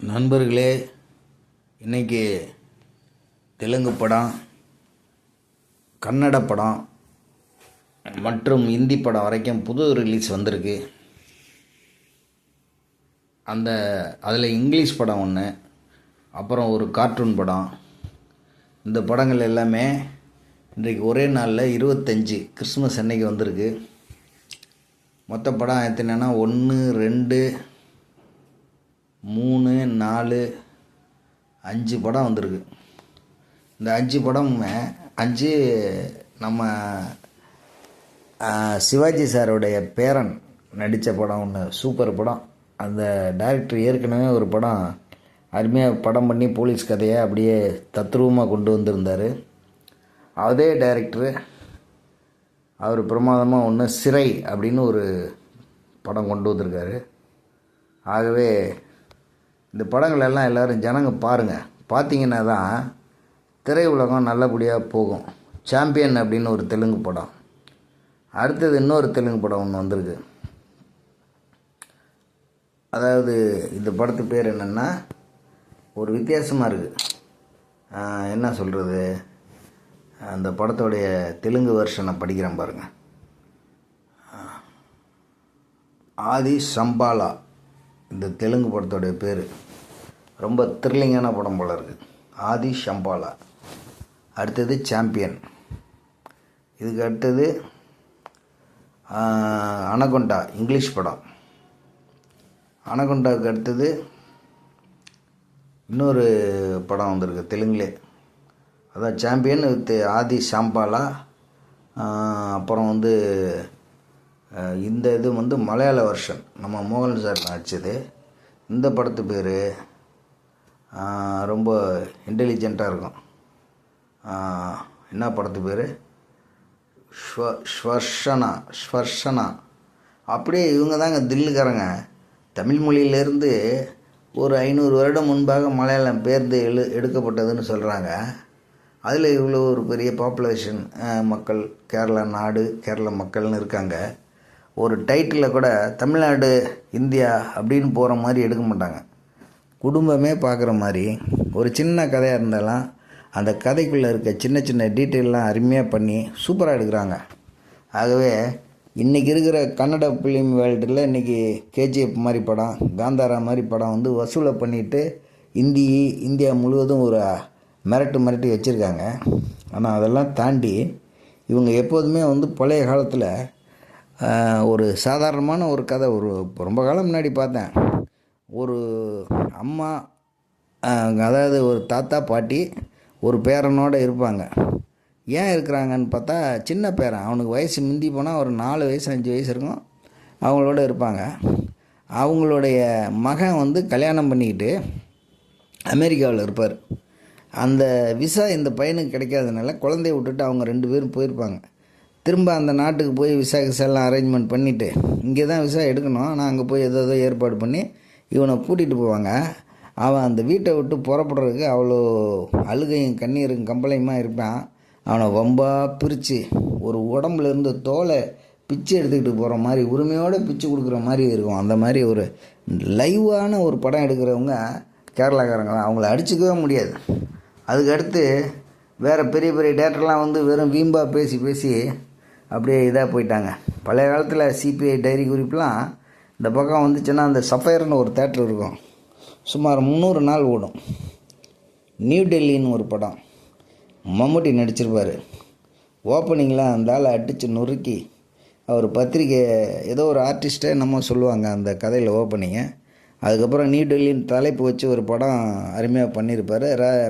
நண்பர்களே, இன்றைக்கி தெலுங்கு படம், கன்னட படம் மற்றும் இந்தி படம் வரைக்கும் புது ரிலீஸ் வந்திருக்கு. அதில் இங்கிலீஷ் படம் ஒன்று, அப்புறம் ஒரு கார்ட்டூன் படம். இந்த படங்கள் எல்லாமே இன்றைக்கு ஒரே நாளில் 25 கிறிஸ்மஸ் அன்னைக்கு வந்திருக்கு. மொத்த படம் எத்தனைன்னா 1, 2, 3, 4, 5 படம் வந்திருக்கு. இந்த 5 படமுமே 5 நம்ம சிவாஜி சாருடைய பேரன் நடித்த படம் ஒன்று, சூப்பர் படம். அந்த டைரக்டர் ஏற்கனவே ஒரு படம் அருமையாக படம் பண்ணி போலீஸ் கதையை அப்படியே தத்ரூபமாக கொண்டு வந்திருந்தார். அதே டைரக்டரு அவர் பிரமாதமாக ஒன்று சிறை அப்படின்னு ஒரு படம் கொண்டு வந்திருக்காரு. ஆகவே இந்த படங்கள் எல்லாம் எல்லோரும் ஜனங்க பாருங்கள். பார்த்தீங்கன்னா தான் திரையுலகம் நல்லபடியாக போகும். சாம்பியன் அப்படின்னு ஒரு தெலுங்கு படம், அடுத்தது இன்னொரு தெலுங்கு படம் ஒன்று வந்திருக்கு. அதாவது இந்த படத்து பேர் என்னென்னா, ஒரு வித்தியாசமாக இருக்குது. என்ன சொல்கிறது, அந்த படத்தோடைய தெலுங்கு வெர்ஷனை படிக்கிறேன் பாருங்கள். ஆதி சம்பாலா இந்த தெலுங்கு படத்தோடைய பேர். ரொம்ப த்ரில்லிங்கான படம் போல் இருக்குது. ஆதி சம்பாலா. அடுத்தது சாம்பியன். இதுக்கு அடுத்தது அனகொண்டா இங்கிலீஷ் படம். அனகொண்டாவுக்கு அடுத்தது இன்னொரு படம் வந்திருக்கு தெலுங்குலே. அதான் சாம்பியன் வித் ஆதி சாம்பாலா. அப்புறம் இந்த இது மலையாள வருஷன், நம்ம மோகன் சார் நடித்தது. இந்த படத்து பேர் ரொம்ப இன்டெலிஜெண்ட்டாக இருக்கும். என்ன படத்து பேர்? ஸ்வர்ஷனா. அப்படியே இவங்க தாங்க தில்லுக்காரங்க. தமிழ் மொழியிலேருந்து ஒரு 500 வருடம் முன்பாக மலையாளம் பேர்ந்து எடுக்கப்பட்டதுன்னு சொல்கிறாங்க. அதில் இவ்வளோ ஒரு பெரிய பாப்புலேஷன் மக்கள், கேரள மக்கள்னு இருக்காங்க. ஒரு டைட்டிலில் கூட தமிழ்நாடு இந்தியா அப்படின்னு போகிற மாதிரி எடுக்க மாட்டாங்க. குடும்பமே பார்க்குற மாதிரி ஒரு சின்ன கதையாக இருந்தாலும் அந்த கதைக்குள்ளே இருக்க சின்ன சின்ன டீட்டெயிலெலாம் அருமையாக பண்ணி சூப்பராக எடுக்கிறாங்க. ஆகவே இன்றைக்கி இருக்கிற கன்னட ஃபிலிம் வேர்ல்டில் இன்றைக்கி கேஜிஎஃப் மாதிரி படம், காந்தாரா மாதிரி படம் வசூலை பண்ணிவிட்டு இந்தியா முழுவதும் ஒரு மிரட்டி வச்சுருக்காங்க. ஆனால் அதெல்லாம் தாண்டி இவங்க எப்போதுமே பழைய காலத்தில் ஒரு சாதாரணமான ஒரு கதை, ரொம்ப காலம் முன்னாடி பார்த்தேன். ஒரு அம்மா, அதாவது ஒரு தாத்தா பாட்டி ஒரு பேரனோடு இருப்பாங்க. ஏன் இருக்கிறாங்கன்னு பார்த்தா, சின்ன பேரன், அவனுக்கு வயசு முந்தி போனால் ஒரு 4 வயசு 5 வயசு இருக்கும், அவங்களோட இருப்பாங்க. அவங்களுடைய மகன் கல்யாணம் பண்ணிக்கிட்டு அமெரிக்காவில் இருப்பார். அந்த விசா இந்த பையனுக்கு கிடைக்காதனால குழந்தைய விட்டுட்டு அவங்க 2 பேரும் போயிருப்பாங்க. திரும்ப அந்த நாட்டுக்கு போய் விசாலாம் அரேஞ்ச்மெண்ட் பண்ணிவிட்டு, இங்கே தான் விசா எடுக்கணும், ஆனால் அங்கே போய் ஏதோ ஏற்பாடு பண்ணி இவனை கூட்டிகிட்டு போவாங்க. அவன் அந்த வீட்டை விட்டு புறப்படுறதுக்கு அவ்வளோ அழுகையும் கண்ணீரும் கம்பளையுமாக இருப்பான். அவனை வம்பாக பிரித்து ஒரு உடம்புல இருந்து தோலை பிச்சு எடுத்துக்கிட்டு போகிற மாதிரி, உரிமையோடு பிச்சு கொடுக்குற மாதிரி இருக்கும். அந்த மாதிரி ஒரு லைவான ஒரு படம் எடுக்கிறவங்க கேரளாக்காரங்க தான். அவங்கள அடிச்சுக்கவே முடியாது. அதுக்கடுத்து வேறு பெரிய பெரிய டேரக்டர்லாம் வெறும் வீம்பா பேசி அப்படியே இதாக போயிட்டாங்க. பழைய காலத்தில் சிபிஐ டைரி குறிப்பெலாம் இந்த பக்கம் வந்துச்சுன்னா அந்த சஃபயர்னு ஒரு தேட்டர் இருக்கும், சுமார் 300 நாள் ஓடும். நியூ டெல்லின்னு ஒரு படம், மம்முட்டி நடிச்சிருப்பார். ஓப்பனிங்கில் அந்த ஆளை அடித்து நொறுக்கி, அவர் பத்திரிக்கை ஏதோ ஒரு ஆர்டிஸ்ட்டை நம்ம சொல்லுவாங்க அந்த கதையில் ஓப்பனிங்கு. அதுக்கப்புறம் நியூ டெல்லின்னு தலைப்பு வச்சு ஒரு படம் அருமையாக பண்ணியிருப்பார்.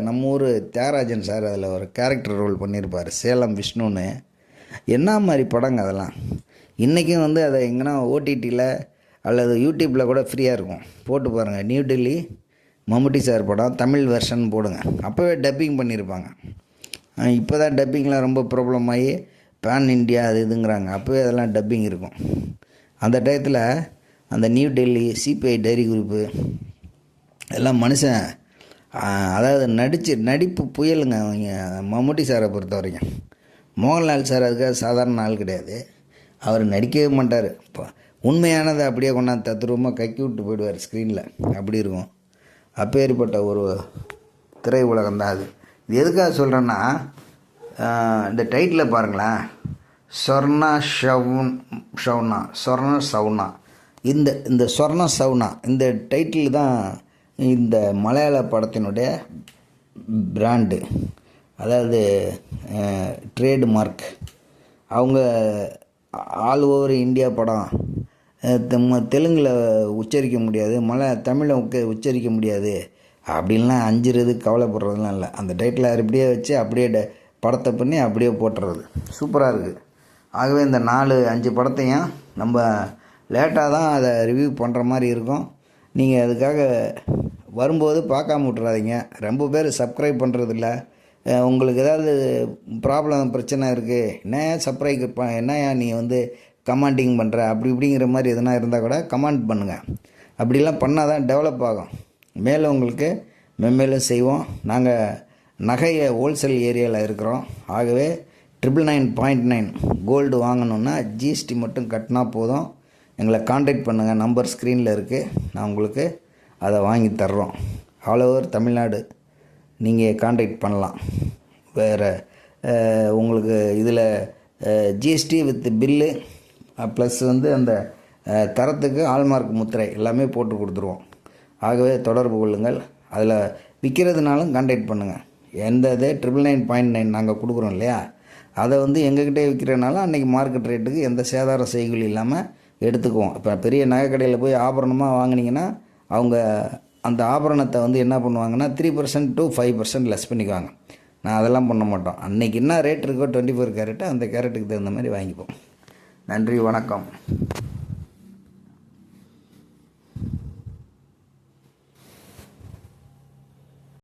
நம்ம ஊர் தியாகராஜன் சார் அதில் ஒரு கேரக்டர் ரோல் பண்ணியிருப்பார், சேலம் விஷ்ணுன்னு. என்ன மாதிரி படங்க அதெல்லாம். இன்றைக்கும் அதை எங்கன்னா ஓடிடியில் அல்லது யூடியூப்பில் கூட ஃப்ரீயாக இருக்கும், போட்டு பாருங்கள். நியூ டெல்லி மம்முட்டி சார் படம், தமிழ் வெர்ஷன் போடுங்க. அப்போவே டப்பிங் பண்ணியிருப்பாங்க. இப்போ தான் டப்பிங்லாம் ரொம்ப ப்ராப்ளம் ஆகி பேன் இண்டியா அது இதுங்கிறாங்க. அப்போவே அதெல்லாம் டப்பிங் இருக்கும். அந்த டயத்தில் அந்த நியூ டெல்லி, சிபிஐ டைரி குறிப்பு எல்லாம் மனுஷன், அதாவது நடிப்பு புயலுங்க அவங்க மம்முட்டி சாரை பொறுத்த வரைக்கும். மோகன்லால் சார் அதுக்காக சாதாரண ஆள் கிடையாது. அவர் நடிக்கவே மாட்டார். இப்போ உண்மையானதை அப்படியே கொண்டாந்து தத்ரூபமாக கக்கி விட்டு போயிடுவார் ஸ்க்ரீனில், அப்படி இருக்கும். அப்பேற்பட்ட ஒரு திரை உலகம் தான் அது. இது எதுக்காக சொல்கிறேன்னா, இந்த டைட்டில் பாருங்களேன், சொர்ணா ஷவுனா சொர்ண சவுனா. இந்த சொர்ண சவுனா இந்த டைட்டில் தான் இந்த மலையாள படத்தினுடைய பிராண்டு, அதாவது ட்ரேடு மார்க். அவங்க ஆல் ஓவர் இந்தியா படம் தெலுங்கில் உச்சரிக்க முடியாது, தமிழை உச்சரிக்க முடியாது அப்படின்லாம் அஞ்சுறது கவலைப்படுறதுலாம் இல்லை. அந்த டைட்டில் அப்படியே வச்சு அப்படியே படத்தை பண்ணி அப்படியே போட்டுறது சூப்பராக இருக்குது. ஆகவே இந்த 4-5 படத்தையும் நம்ம லேட்டாக தான் அதை ரிவ்யூ பண்ணுற மாதிரி இருக்கும். நீங்கள் அதுக்காக வரும்போது பார்க்காம விட்றாதீங்க. ரொம்ப பேர் சப்ஸ்கிரைப் பண்ணுறதில்ல. உங்களுக்கு ஏதாவது பிரச்சனை இருக்குது, என்னையா நீ கமெண்டிங் பண்ணுற இப்படிங்கிற மாதிரி எதுனா இருந்தால் கூட கமெண்ட் பண்ணுங்கள். அப்படிலாம் பண்ணால் தான் டெவலப் ஆகும். மேலும் உங்களுக்கு மென்மேலும் செய்வோம். நாங்கள் நகையை ஹோல்சேல் ஏரியாவில் இருக்கிறோம். ஆகவே 999.9 கோல்டு வாங்கணுன்னா ஜிஎஸ்டி மட்டும் கட்டினா போதும். எங்களை காண்டாக்ட் பண்ணுங்கள். நம்பர் ஸ்க்ரீனில் இருக்குது. நான் உங்களுக்கு அதை வாங்கி தர்றோம். ஆல் ஓவர் தமிழ்நாடு நீங்கள் காண்டாக்ட் பண்ணலாம். வேறு உங்களுக்கு இதில் ஜிஎஸ்டி வித் பில்லு ப்ளஸ் அந்த தரத்துக்கு ஹால்மார்க் முத்திரை எல்லாமே போட்டு கொடுத்துருவோம். ஆகவே தொடர்பு கொள்ளுங்கள். அதில் விற்கிறதுனாலும் காண்டாக்ட் பண்ணுங்கள். எந்த 999.9 நாங்கள் கொடுக்குறோம் இல்லையா, அதை எங்ககிட்டே விற்கிறனால அன்றைக்கி மார்க்கெட் ரேட்டுக்கு எந்த சேதார செய்கூலி இல்லாமல் எடுத்துக்குவோம். இப்போ பெரிய நகை கடையில் போய் ஆபரணமாக வாங்கினீங்கன்னா அவங்க அந்த ஆபரணத்தை என்ன பண்ணுவாங்கன்னா 3% to 5% லெஸ் பண்ணிக்குவாங்க. நான் அதெல்லாம் பண்ண மாட்டோம். அன்றைக்கி என்ன ரேட் இருக்கோ 24 கேரட்டு அந்த கேரட்டுக்கு தகுந்த மாதிரி வாங்கிப்போம். நன்றி, வணக்கம்.